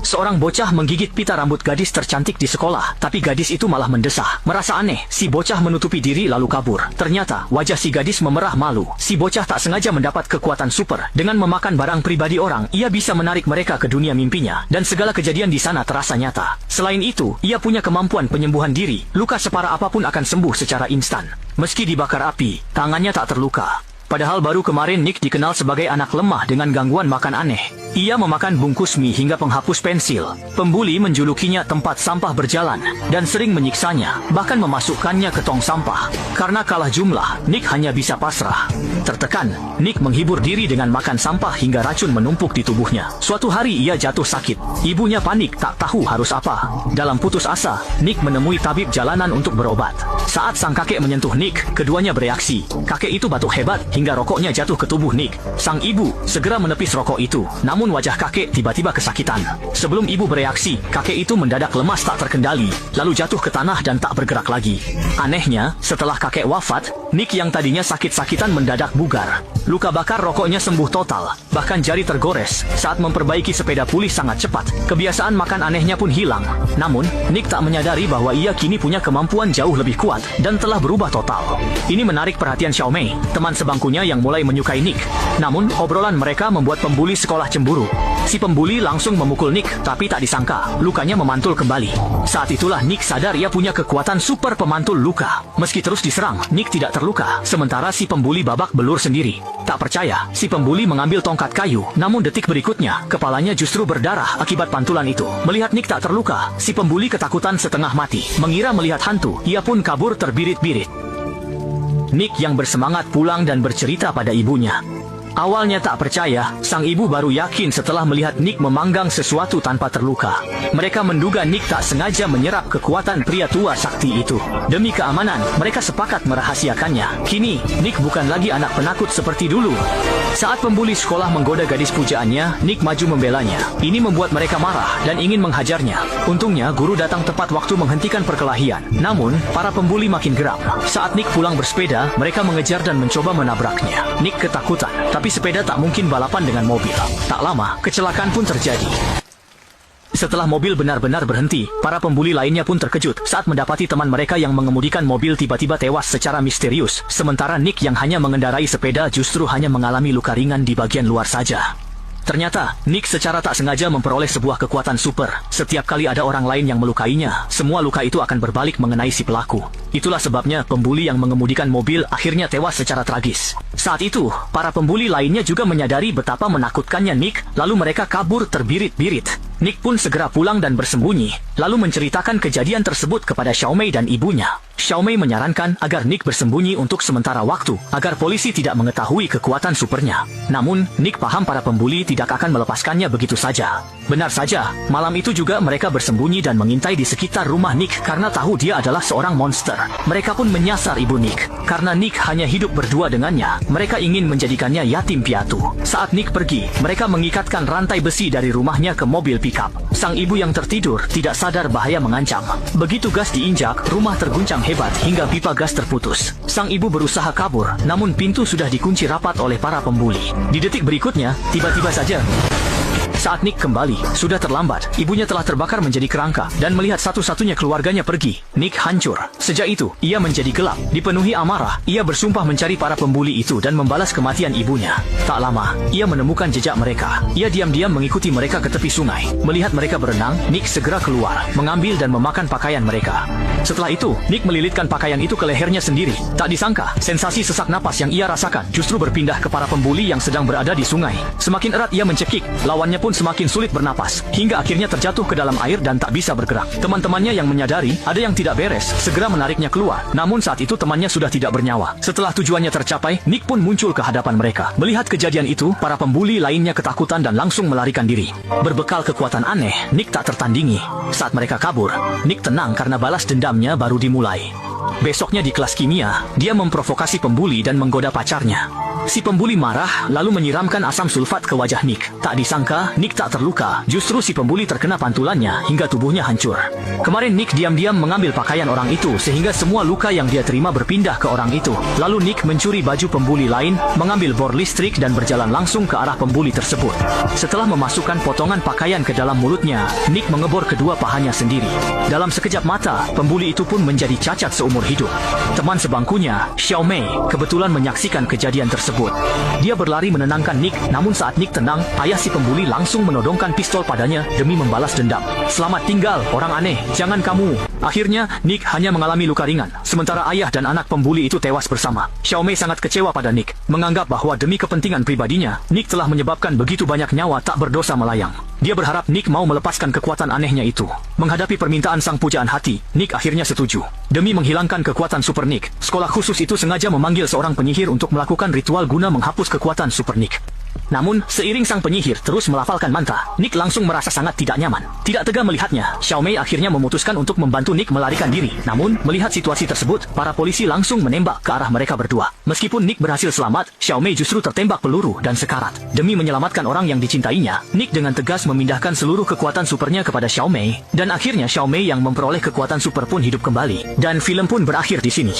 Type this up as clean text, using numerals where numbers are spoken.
Seorang bocah menggigit pita rambut gadis tercantik di sekolah, tapi gadis itu malah mendesah. Merasa aneh, si bocah menutupi diri lalu kabur. Ternyata, wajah si gadis memerah malu. Si bocah tak sengaja mendapat kekuatan super. Dengan memakan barang pribadi orang, ia bisa menarik mereka ke dunia mimpinya, dan segala kejadian di sana terasa nyata. Selain itu, ia punya kemampuan penyembuhan diri. Luka separah apapun akan sembuh secara instan. Meski dibakar api, tangannya tak terluka. Padahal baru kemarin Nick dikenal sebagai anak lemah dengan gangguan makan aneh. Ia memakan bungkus mie hingga penghapus pensil. Pembuli menjulukinya tempat sampah berjalan dan sering menyiksanya, bahkan memasukkannya ke tong sampah. Karena kalah jumlah, Nick hanya bisa pasrah. Tertekan, Nick menghibur diri dengan makan sampah hingga racun menumpuk di tubuhnya. Suatu hari ia jatuh sakit. Ibunya panik tak tahu harus apa. Dalam putus asa, Nick menemui tabib jalanan untuk berobat. Saat sang kakek menyentuh Nick, keduanya bereaksi. Kakek itu batuk hebat hingga rokoknya jatuh ke tubuh Nick. Sang ibu segera menepis rokok itu, namun wajah kakek tiba-tiba kesakitan. Sebelum ibu bereaksi, kakek itu mendadak lemas tak terkendali, lalu jatuh ke tanah dan tak bergerak lagi. Anehnya, setelah kakek wafat, Nick yang tadinya sakit-sakitan mendadak bugar. Luka bakar rokoknya sembuh total, bahkan jari tergores. Saat memperbaiki sepeda pulih sangat cepat, kebiasaan makan anehnya pun hilang. Namun, Nick tak menyadari bahwa ia kini punya kemampuan jauh lebih kuat dan telah berubah total. Ini menarik perhatian Xiaomei, teman sebangkunya yang mulai menyukai Nick. Namun, obrolan mereka membuat pembuli sekolah cemburu. Si pembuli langsung memukul Nick, tapi tak disangka, lukanya memantul kembali. Saat itulah Nick sadar ia punya kekuatan super pemantul luka. Meski terus diserang, Nick tidak terluka, sementara si pembuli babak belur sendiri. Tak percaya, si pembuli mengambil tongkat kayu, namun detik berikutnya, kepalanya justru berdarah akibat pantulan itu. Melihat Nick tak terluka, si pembuli ketakutan setengah mati. Mengira melihat hantu, ia pun kabur terbirit-birit. Nick yang bersemangat pulang dan bercerita pada ibunya. Awalnya tak percaya, sang ibu baru yakin setelah melihat Nick memanggang sesuatu tanpa terluka. Mereka menduga Nick tak sengaja menyerap kekuatan pria tua sakti itu. Demi keamanan, mereka sepakat merahasiakannya. Kini, Nick bukan lagi anak penakut seperti dulu. Saat pembuli sekolah menggoda gadis pujaannya, Nick maju membelanya. Ini membuat mereka marah dan ingin menghajarnya. Untungnya, guru datang tepat waktu menghentikan perkelahian. Namun, para pembuli makin geram. Saat Nick pulang bersepeda, mereka mengejar dan mencoba menabraknya. Nick ketakutan, tapi sepeda tak mungkin balapan dengan mobil. Tak lama, kecelakaan pun terjadi. Setelah mobil benar-benar berhenti, para pembuli lainnya pun terkejut saat mendapati teman mereka yang mengemudikan mobil tiba-tiba tewas secara misterius. Sementara Nick yang hanya mengendarai sepeda justru hanya mengalami luka ringan di bagian luar saja. Ternyata, Nick secara tak sengaja memperoleh sebuah kekuatan super. Setiap kali ada orang lain yang melukainya, semua luka itu akan berbalik mengenai si pelaku. Itulah sebabnya pembuli yang mengemudikan mobil akhirnya tewas secara tragis. Saat itu, para pembuli lainnya juga menyadari betapa menakutkannya Nick, lalu mereka kabur terbirit-birit. Nick pun segera pulang dan bersembunyi, lalu menceritakan kejadian tersebut kepada Xiaomei dan ibunya. Xiaomei menyarankan agar Nick bersembunyi untuk sementara waktu, agar polisi tidak mengetahui kekuatan supernya. Namun, Nick paham para pembuli tidak akan melepaskannya begitu saja. Benar saja, malam itu juga mereka bersembunyi dan mengintai di sekitar rumah Nick karena tahu dia adalah seorang monster. Mereka pun menyasar ibu Nick. Karena Nick hanya hidup berdua dengannya, mereka ingin menjadikannya yatim piatu. Saat Nick pergi, mereka mengikatkan rantai besi dari rumahnya ke mobil pickup. Sang ibu yang tertidur tidak sadar bahaya mengancam. Begitu gas diinjak, rumah terguncang hebat hingga pipa gas terputus. Sang ibu berusaha kabur, namun pintu sudah dikunci rapat oleh para pembuli. Di detik berikutnya, tiba-tiba saja saat Nick kembali, sudah terlambat. Ibunya telah terbakar menjadi kerangka dan melihat satu-satunya keluarganya pergi. Nick hancur. Sejak itu, ia menjadi gelap. Dipenuhi amarah, ia bersumpah mencari para pembuli itu dan membalas kematian ibunya. Tak lama, ia menemukan jejak mereka. Ia diam-diam mengikuti mereka ke tepi sungai. Melihat mereka berenang, Nick segera keluar, mengambil dan memakan pakaian mereka. Setelah itu, Nick melilitkan pakaian itu ke lehernya sendiri. Tak disangka, sensasi sesak napas yang ia rasakan justru berpindah ke para pembuli yang sedang berada di sungai. Semakin erat ia mencekik, lawannya pun semakin sulit bernapas, hingga akhirnya terjatuh ke dalam air dan tak bisa bergerak. Teman-temannya yang menyadari ada yang tidak beres, segera menariknya keluar. Namun saat itu temannya sudah tidak bernyawa. Setelah tujuannya tercapai, Nick pun muncul ke hadapan mereka. Melihat kejadian itu, para pembuli lainnya ketakutan dan langsung melarikan diri. Berbekal kekuatan aneh, Nick tak tertandingi. Saat mereka kabur, Nick tenang karena balas dendamnya baru dimulai. Besoknya di kelas kimia, dia memprovokasi pembuli dan menggoda pacarnya. Si pembuli marah lalu menyiramkan asam sulfat ke wajah Nick. Tak disangka, Nick tak terluka, justru si pembuli terkena pantulannya hingga tubuhnya hancur. Kemarin Nick diam-diam mengambil pakaian orang itu sehingga semua luka yang dia terima berpindah ke orang itu. Lalu Nick mencuri baju pembuli lain, mengambil bor listrik dan berjalan langsung ke arah pembuli tersebut. Setelah memasukkan potongan pakaian ke dalam mulutnya, Nick mengebor kedua pahanya sendiri. Dalam sekejap mata, pembuli itu pun menjadi cacat seumur hidup. Teman sebangkunya, Xiao Mei, kebetulan menyaksikan kejadian tersebut. Dia berlari menenangkan Nick, namun saat Nick tenang, ayah si pembuli langsung menodongkan pistol padanya demi membalas dendam. "Selamat tinggal, orang aneh, jangan kamu." Akhirnya, Nick hanya mengalami luka ringan, sementara ayah dan anak pembuli itu tewas bersama. Xiao Mei sangat kecewa pada Nick, menganggap bahwa demi kepentingan pribadinya, Nick telah menyebabkan begitu banyak nyawa tak berdosa melayang. Dia berharap Nick mau melepaskan kekuatan anehnya itu. Menghadapi permintaan sang pujaan hati, Nick akhirnya setuju. Demi menghilangkan kekuatan Super Nick, sekolah khusus itu sengaja memanggil seorang penyihir untuk melakukan ritual guna menghapus kekuatan Super Nick. Namun, seiring sang penyihir terus melafalkan mantra, Nick langsung merasa sangat tidak nyaman. Tidak tega melihatnya, Xiao Mei akhirnya memutuskan untuk membantu Nick melarikan diri. Namun, melihat situasi tersebut, para polisi langsung menembak ke arah mereka berdua. Meskipun Nick berhasil selamat, Xiao Mei justru tertembak peluru dan sekarat. Demi menyelamatkan orang yang dicintainya, Nick dengan tegas memindahkan seluruh kekuatan supernya kepada Xiao Mei, dan akhirnya Xiao Mei yang memperoleh kekuatan super pun hidup kembali. Dan film pun berakhir di sini.